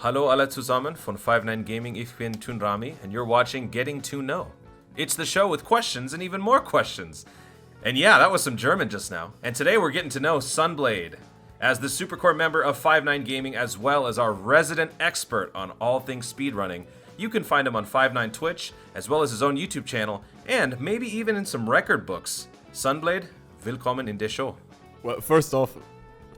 Hallo alle zusammen von 59 Gaming, ich bin Toonrami, and you're watching Getting Toon Know. It's the show with questions and even more questions. And yeah, that was some German just now. And today we're getting to know Sunblade as the Supercore member of 59 Gaming, as well as our resident expert on all things speedrunning. You can find him on 59 Twitch, as well as his own YouTube channel, and maybe even in some record books. Sunblade, willkommen in der Show. Well, first off,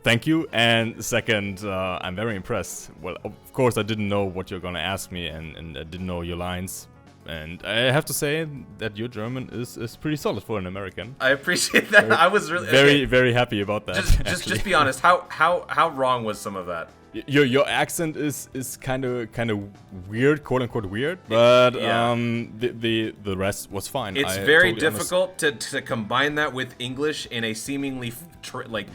thank you, and second, I'm very impressed. Well, of course, I didn't know what you're gonna ask me, and I didn't know your lines. And I have to say that your German is pretty solid for an American. I appreciate that. I was really very happy about that. Just be honest. How wrong was some of that? Your accent is kind of weird, quote unquote weird, but yeah. The rest was fine. It's very difficult to combine that with English in a seemingly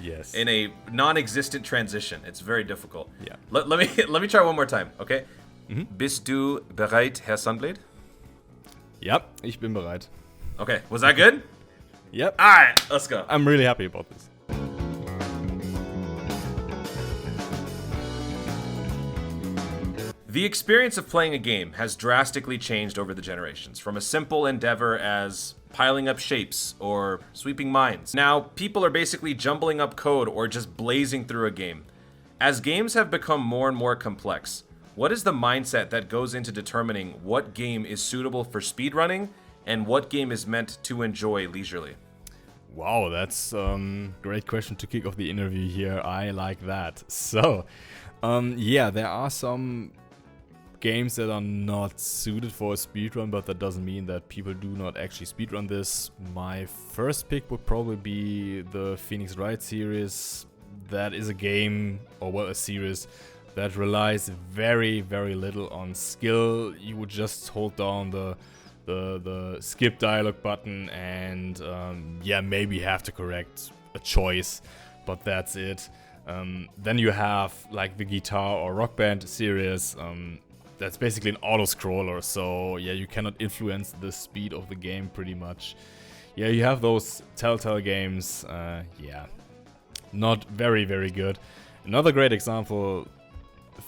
yes. in a non-existent transition. It's very difficult. Yeah. Let me try one more time. Okay. Mhm. Bist du bereit, Herr Sunblade? Yep, ich bin bereit. Okay. Was that good? Yep. All right. Let's go. I'm really happy about this. The experience of playing a game has drastically changed over the generations, from a simple endeavor as piling up shapes or sweeping mines. Now, people are basically jumbling up code or just blazing through a game. As games have become more and more complex, what is the mindset that goes into determining what game is suitable for speedrunning and what game is meant to enjoy leisurely? Wow, that's great question to kick off the interview here. I like that. So, yeah, there are some games that are not suited for a speedrun, but that doesn't mean that people do not actually speedrun this. My first pick would probably be the Phoenix Wright series. That is a game, or well, a series that relies very, very little on skill. You would just hold down the skip dialogue button and yeah, maybe have to correct a choice, but that's it. Then you have like the Guitar or Rock Band series. That's basically an auto-scroller, so yeah, you cannot influence the speed of the game pretty much. Yeah, you have those Telltale games, yeah, not very, very good. Another great example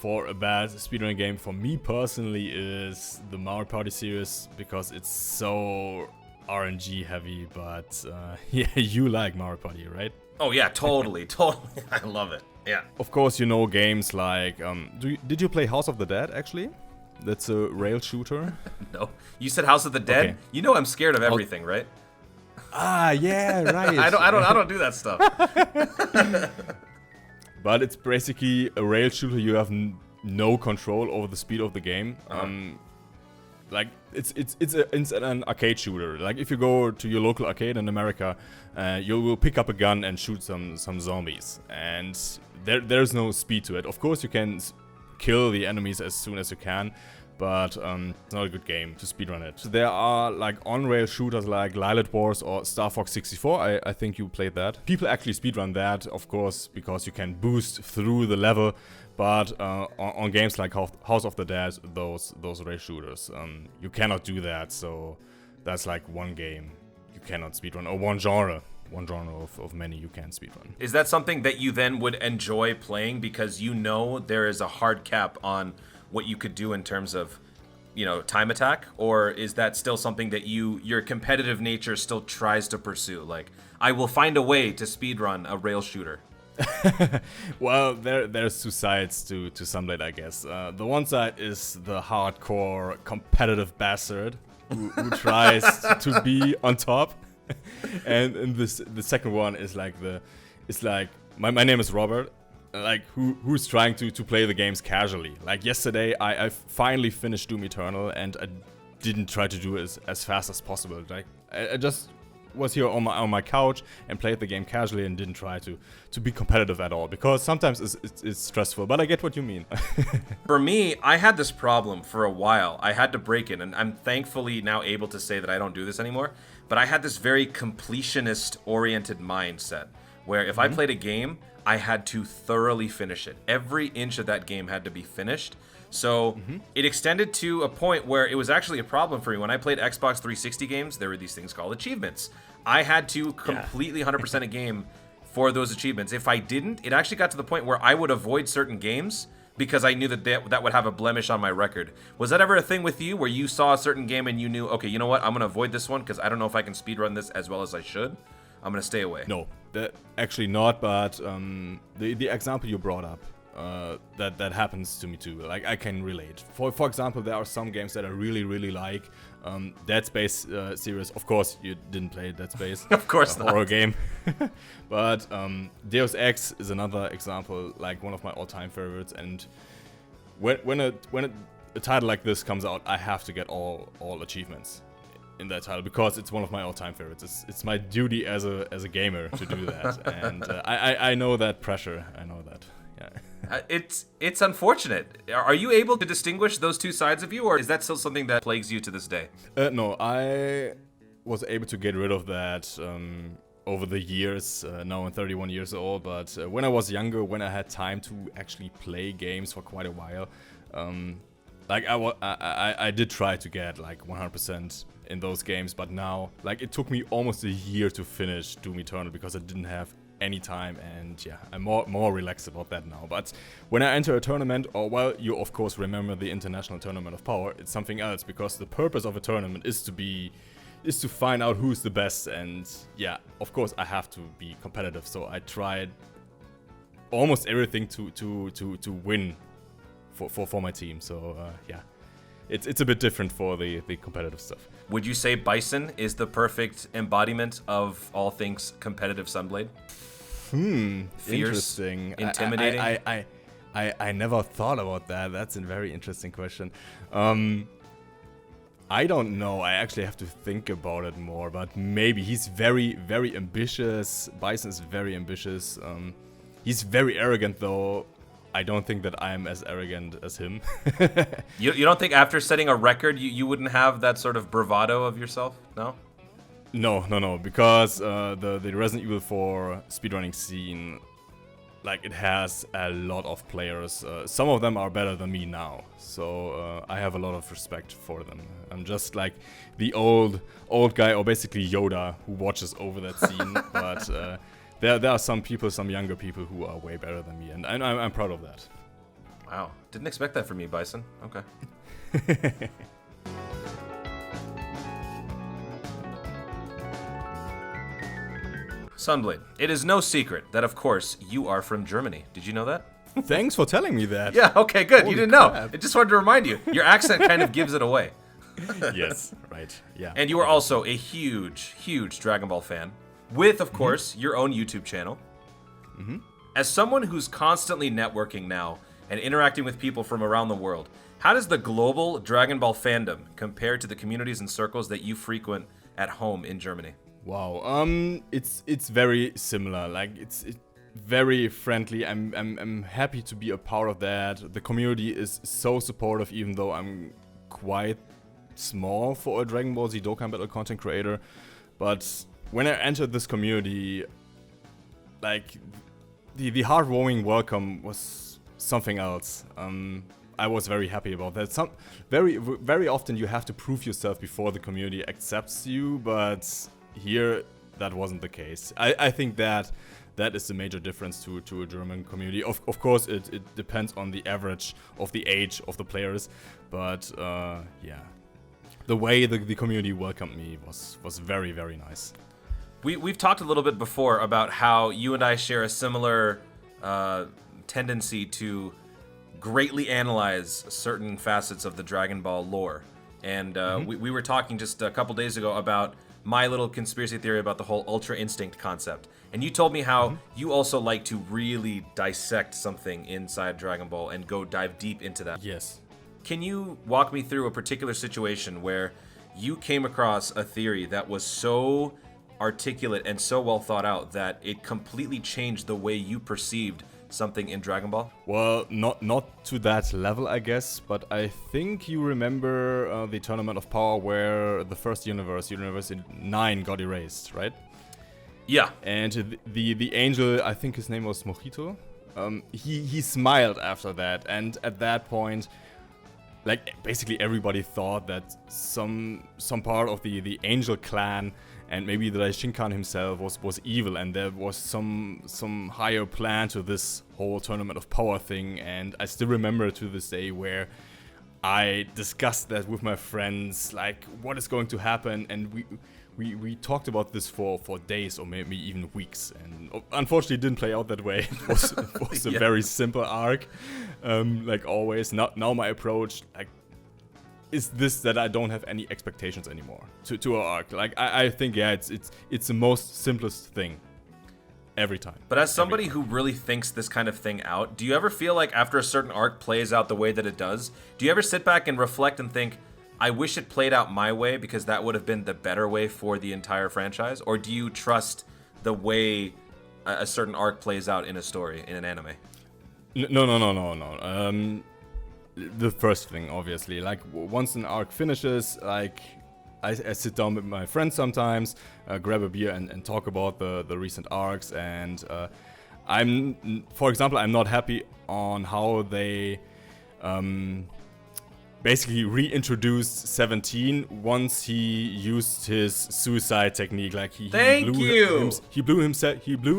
for a bad speedrunning game for me personally is the Mario Party series, because it's so RNG heavy, but yeah, you like Mario Party, right? Oh yeah, totally. I love it. Yeah. Of course, you know games like, did you play House of the Dead, actually? That's a rail shooter. No. You said House of the Dead? Okay. You know I'm scared of everything, right? Ah, yeah, right. I don't do that stuff. But it's basically a rail shooter. You have no control over the speed of the game. Like it's an arcade shooter. Like if you go to your local arcade in America, you will pick up a gun and shoot some zombies, and there's no speed to it. Of course, you can kill the enemies as soon as you can, but it's not a good game to speedrun it. So there are like on-rail shooters like Lilith Wars or Star Fox 64. I think you played that. People actually speedrun that, of course, because you can boost through the level. But on games like House of the Dead, those rail shooters, you cannot do that. So that's like one game you cannot speedrun, or one genre of many you can speedrun. Is that something that you then would enjoy playing because you know there is a hard cap on what you could do in terms of, you know, time attack? Or is that still something that your competitive nature still tries to pursue? Like, I will find a way to speedrun a rail shooter. Well, there's two sides to Sunblade, I guess. The one side is the hardcore competitive bastard who tries to be on top, and the second one is like my name is Robert, like who's trying to play the games casually. Like yesterday, I finally finished Doom Eternal, and I didn't try to do it as fast as possible. Like I just was here on my couch and played the game casually and didn't try to be competitive at all, because sometimes it's stressful, but I get what you mean. For me, I had this problem for a while. I had to break it, and I'm thankfully now able to say that I don't do this anymore, but I had this very completionist-oriented mindset, where if I played a game, I had to thoroughly finish it. Every inch of that game had to be finished. So it extended to a point where it was actually a problem for me. When I played Xbox 360 games, there were these things called achievements. I had to completely 100% a game for those achievements. If I didn't, it actually got to the point where I would avoid certain games because I knew that would have a blemish on my record. Was that ever a thing with you where you saw a certain game and you knew, okay, you know what, I'm going to avoid this one because I don't know if I can speedrun this as well as I should. I'm going to stay away. No, that actually not, but the example you brought up, that happens to me too. Like, I can relate. For example, there are some games that I really like. Dead Space series, of course, you didn't play Dead Space. Of course not. Horror game. But Deus Ex is another example, like one of my all-time favorites. And when a title like this comes out, I have to get all achievements in that title because it's one of my all-time favorites. It's my duty as a gamer to do that, and I know that pressure. I know that. Yeah. It's unfortunate. Are you able to distinguish those two sides of you, or is that still something that plagues you to this day? No, I was able to get rid of that over the years. Now I'm 31 years old, but when I was younger, when I had time to actually play games for quite a while, like I did try to get like 100% in those games, but now like it took me almost a year to finish Doom Eternal because I didn't have any time, and yeah, I'm more relaxed about that now. But when I enter a tournament, or well, you of course remember the International Tournament of Power, it's something else because the purpose of a tournament is to find out who's the best, and yeah, of course I have to be competitive, so I tried almost everything to win for my team. So yeah, it's a bit different for the competitive stuff. Would you say Bison is the perfect embodiment of all things competitive Sunblade? Fierce, interesting. Intimidating. I never thought about that. That's a very interesting question. I don't know. I actually have to think about it more. But maybe he's very ambitious. Bison is very ambitious. He's very arrogant, though. I don't think that I'm as arrogant as him. You don't think after setting a record, you wouldn't have that sort of bravado of yourself? No? No, because the Resident Evil 4 speedrunning scene, like, it has a lot of players. Some of them are better than me now, so I have a lot of respect for them. I'm just like the old guy, or basically Yoda, who watches over that scene. But there are some people, some younger people, who are way better than me, and I'm proud of that. Wow, didn't expect that from you, Bison. Okay. Sunblade, it is no secret that, of course, you are from Germany. Did you know that? Thanks for telling me that. Yeah, okay, good. Holy you didn't crap. know. I just wanted to remind you. Your accent kind of gives it away. Yes, right. Yeah. And you are also a huge Dragon Ball fan, with, of course, your own YouTube channel. Mm-hmm. As someone who's constantly networking now and interacting with people from around the world, how does the global Dragon Ball fandom compare to the communities and circles that you frequent at home in Germany? Wow. It's very similar. Like it's very friendly. I'm happy to be a part of that. The community is so supportive, even though I'm quite small for a Dragon Ball Z Dokkan Battle content creator. But when I entered this community, like the heartwarming welcome was something else. I was very happy about that. Very often you have to prove yourself before the community accepts you, but here that wasn't the case. I think that is the major difference to a German community. Of course, it depends on the average of the age of the players, but yeah, the way the community welcomed me was very nice. We've talked a little bit before about how you and I share a similar tendency to greatly analyze certain facets of the Dragon Ball lore. And we were talking just a couple days ago about my little conspiracy theory about the whole Ultra Instinct concept. And you told me how you also like to really dissect something inside Dragon Ball and go dive deep into that. Yes. Can you walk me through a particular situation where you came across a theory that was so articulate and so well thought out that it completely changed the way you perceived something in Dragon Ball? Well, not to that level, I guess, but I think you remember the Tournament of Power where the first Universe 9, got erased, right? Yeah. And the angel, I think his name was Mojito, he smiled after that, and at that point, like basically everybody thought that some part of the Angel clan and maybe the Shinkan himself was evil, and there was some higher plan to this whole tournament of power thing. And I still remember to this day where I discussed that with my friends, like what is going to happen, and we talked about this for days or maybe even weeks, and unfortunately it didn't play out that way. It was a very simple arc, like always. Now my approach, like, is this, that I don't have any expectations anymore to our arc. Like I think it's the most simplest thing every time. But as somebody who really thinks this kind of thing out, do you ever feel like after a certain arc plays out the way that it does, do you ever sit back and reflect and think, I wish it played out my way because that would have been the better way for the entire franchise? Or do you trust the way a certain arc plays out in a story, in an anime? No. The first thing, obviously. Like, once an arc finishes, like, I sit down with my friends sometimes, grab a beer and talk about the recent arcs. And for example, I'm not happy on how they basically reintroduced 17 once he used his suicide technique. Like he blew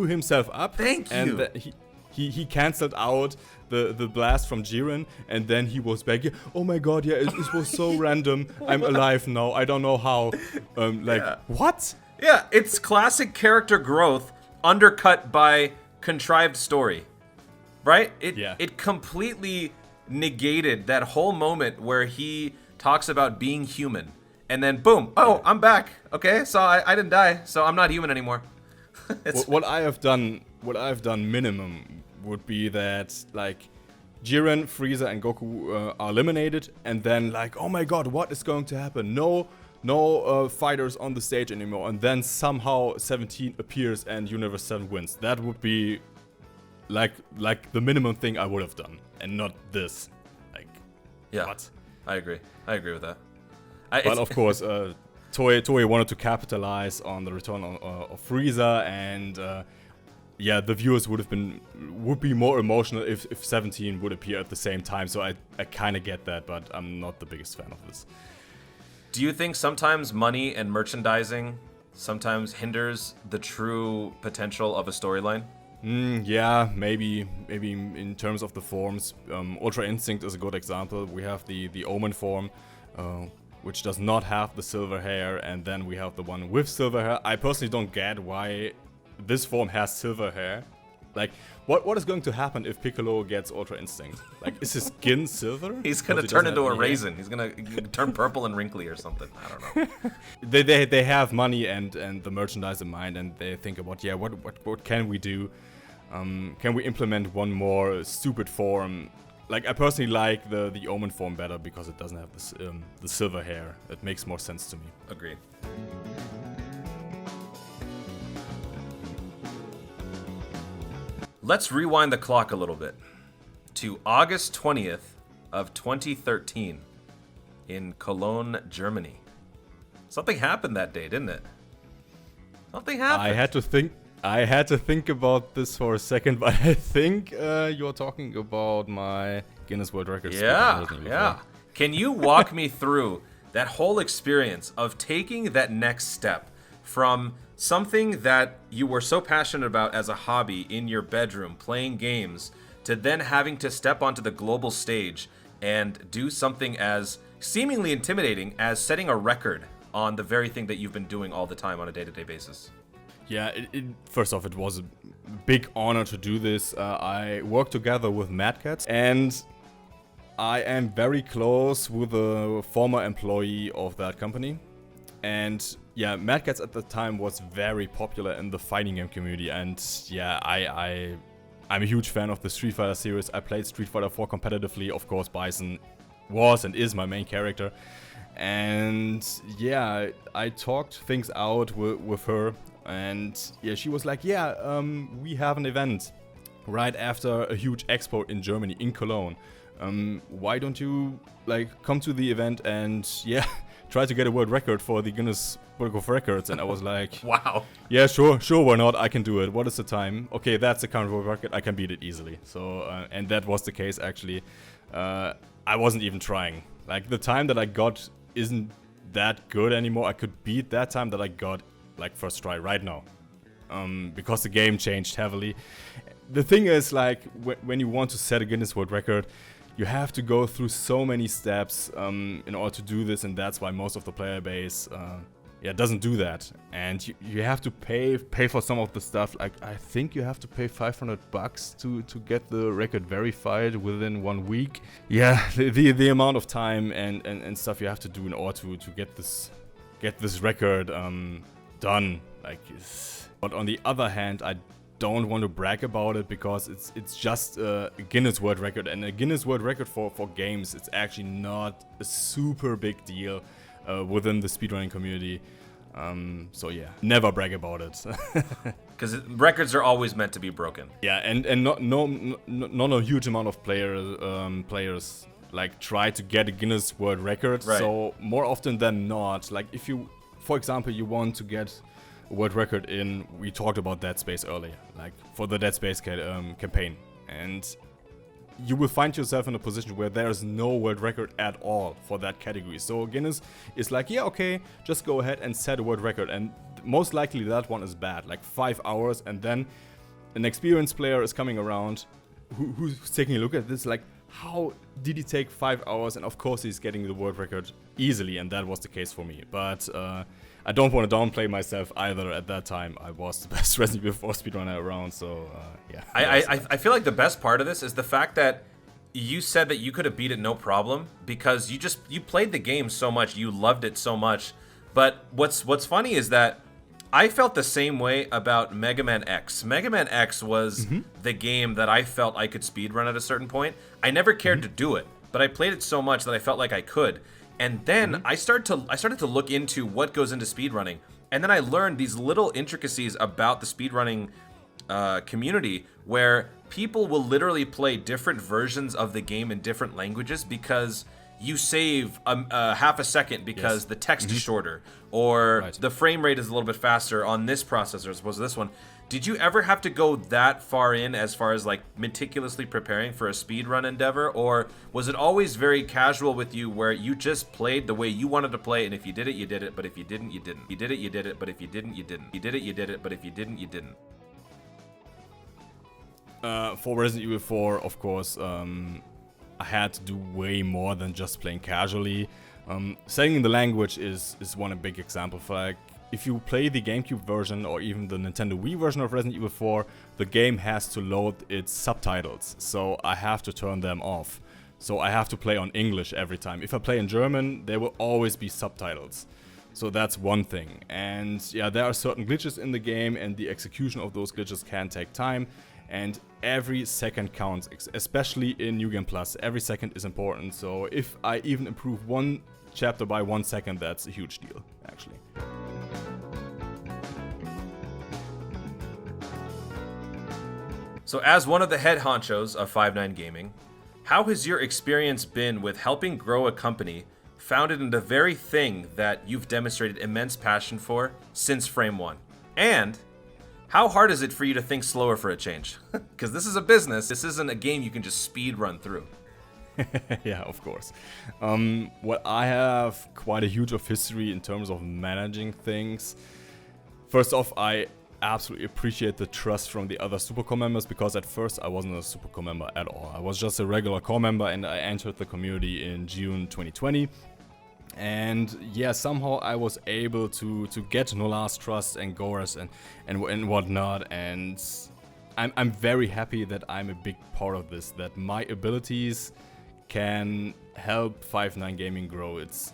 himself up. Thank you. And he cancelled out the blast from Jiren, and then he was back. Oh my god, yeah, it was so random. I'm alive now. I don't know how. What? Yeah, it's classic character growth undercut by contrived story, right? It completely negated that whole moment where he talks about being human, and then boom, I'm back. Okay, so I didn't die, so I'm not human anymore. What I have done minimum would be that, like, Jiren, Frieza, and Goku are eliminated, and then, like, oh my god, what is going to happen? No fighters on the stage anymore, and then somehow 17 appears and Universe 7 wins. That would be like the minimum thing I would have done, and not this. Like, yeah, what? I agree with that. But of course, Toei wanted to capitalize on the return of Frieza, and the viewers would be more emotional if 17 would appear at the same time. So I kind of get that, but I'm not the biggest fan of this. Do you think sometimes money and merchandising sometimes hinders the true potential of a storyline? Yeah, maybe in terms of the forms. Ultra Instinct is a good example. We have the Omen form, which does not have the silver hair, and then we have the one with silver hair. I personally don't get why this form has silver hair. Like, what is going to happen if Piccolo gets Ultra Instinct? Like, is his skin silver? He's gonna turn into a raisin. He's gonna turn purple and wrinkly or something. I don't know. They have money and the merchandise in mind, and they think about, what can we do? Can we implement one more stupid form? Like, I personally like the Omen form better because it doesn't have the silver hair. It makes more sense to me. Agreed. Let's rewind the clock a little bit to August 20th of 2013 in Cologne, Germany. Something happened that day, didn't it? Something happened. I had to think about this for a second, but I think you're talking about my Guinness World Records. Yeah. Can you walk me through that whole experience of taking that next step from something that you were so passionate about as a hobby in your bedroom, playing games, to then having to step onto the global stage and do something as seemingly intimidating as setting a record on the very thing that you've been doing all the time on a day-to-day basis? Yeah, first off, it was a big honor to do this. I worked together with Mad Cats, and I am very close with a former employee of that company. And yeah, Mad Cats at the time was very popular in the fighting game community, and yeah, I'm a huge fan of the Street Fighter series. I played Street Fighter 4 competitively. Of course, Bison was and is my main character. And yeah, I talked things out with her, and yeah, she was like, we have an event right after a huge expo in Germany, in Cologne. Why don't you come to the event and try to get a world record for the Guinness Book of Records? And I was like, wow. Yeah, sure, why not? I can do it. What is the time? Okay, that's the current world record. I can beat it easily. So, and that was the case actually. I wasn't even trying. Like, the time that I got isn't that good anymore. I could beat that time that I got, like, first try right now. Because the game changed heavily. The thing is, like, when you want to set a Guinness World Record, you have to go through so many steps in order to do this, and that's why most of the player base doesn't do that. And you have to pay for some of the stuff. Like, I think you have to pay $500 to get the record verified within 1 week. Yeah, the amount of time and stuff you have to do in order to get this record done. Like, but on the other hand, I don't want to brag about it because it's just a Guinness World Record, and a Guinness World Record for games, it's actually not a super big deal within the speedrunning community. So yeah, never brag about it. Because records are always meant to be broken. Yeah, and not a huge amount of players like try to get a Guinness World Record. Right. So more often than not, like if you, for example, you want to get a world record in, we talked about Dead Space earlier, like for the Dead Space campaign, and you will find yourself in a position where there is no world record at all for that category. So Guinness is like, yeah, okay, just go ahead and set a world record, and most likely that one is bad, like 5 hours, and then an experienced player is coming around who's taking a look at this like, how did he take 5 hours? And of course he's getting the world record easily, and that was the case for me. But I don't want to downplay myself either. At that time I was the best Resident Evil 4 speedrunner around, so yeah. I feel like the best part of this is the fact that you said that you could have beat it no problem because you played the game so much, you loved it so much. But what's funny is that I felt the same way about Mega Man X. Mega Man X was the game that I felt I could speedrun at a certain point. I never cared to do it, but I played it so much that I felt like I could. And then I started to look into what goes into speedrunning. And then I learned these little intricacies about the speedrunning community where people will literally play different versions of the game in different languages because you save half a second because the text is shorter, or the frame rate is a little bit faster on this processor as opposed to this one. Did you ever have to go that far in as far as like meticulously preparing for a speedrun endeavor, or was it always very casual with you where you just played the way you wanted to play, and if you did it, you did it, but if you didn't, you didn't. You did it, you did it, but if you didn't, you didn't. You did it, you did it, but if you didn't, you didn't. For Resident Evil 4, of course, I had to do way more than just playing casually. Setting the language is one big example. For like, if you play the GameCube version or even the Nintendo Wii version of Resident Evil 4, the game has to load its subtitles, so I have to turn them off. So I have to play on English every time. If I play in German, there will always be subtitles. So that's one thing. And yeah, there are certain glitches in the game, and the execution of those glitches can take time. And every second counts, especially in New Game Plus. Every second is important. So if I even improve one chapter by 1 second, that's a huge deal, actually. So as one of the head honchos of 5-9 Gaming, how has your experience been with helping grow a company founded in the very thing that you've demonstrated immense passion for since Frame 1? And how hard is it for you to think slower for a change? Because this is a business. This isn't a game you can just speed run through. Yeah, of course. Well, I have quite a huge of history in terms of managing things. First off, I absolutely appreciate the trust from the other Supercore members, because at first I wasn't a Supercore member at all. I was just a regular core member, and I entered the community in June 2020. And yeah, somehow I was able to get Nola's trust and Gora's and whatnot, and I'm very happy that I'm a big part of this, that my abilities can help 5-9 Gaming grow. It's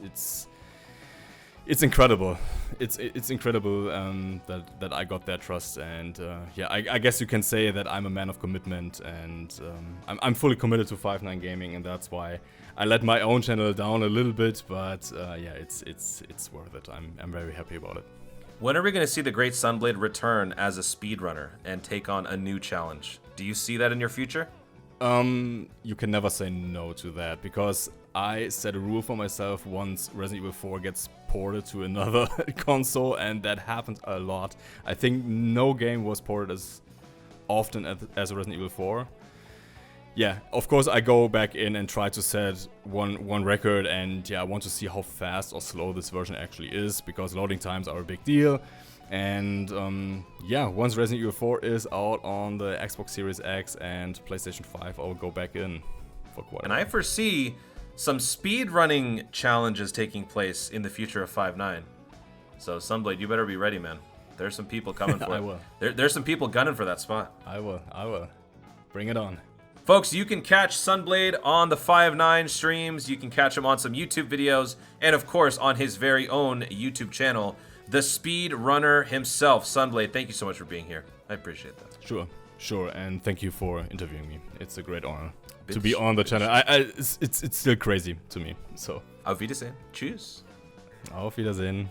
incredible. It's incredible that I got their trust, and yeah, I guess you can say that I'm a man of commitment, and I'm fully committed to 5-9 Gaming, and that's why I let my own channel down a little bit, but yeah, it's worth it. I'm very happy about it. When are we going to see the great Sunblade return as a speedrunner and take on a new challenge? Do you see that in your future? You can never say no to that, because I set a rule for myself: once Resident Evil 4 gets ported to another console, and that happens a lot. I think no game was ported as often as Resident Evil 4. yeah, of course I go back in and try to set one record, and yeah, I want to see how fast or slow this version actually is, because loading times are a big deal. And yeah, once Resident Evil 4 is out on the Xbox Series X and PlayStation 5, I'll go back in for quite a And while. I foresee some speedrunning challenges taking place in the future of 5.9. So Sunblade, you better be ready, man. There's some people coming for I it. will. There's some people gunning for that spot. I will. Bring it on. Folks, you can catch Sunblade on the 5.9 streams. You can catch him on some YouTube videos. And of course, on his very own YouTube channel, the Speedrunner himself. Sunblade, thank you so much for being here. I appreciate that. Sure, and thank you for interviewing me. It's a great honor to Bitch, be on the bitch. channel. It's still crazy to me. So, Auf Wiedersehen. Tschüss. auf Wiedersehen.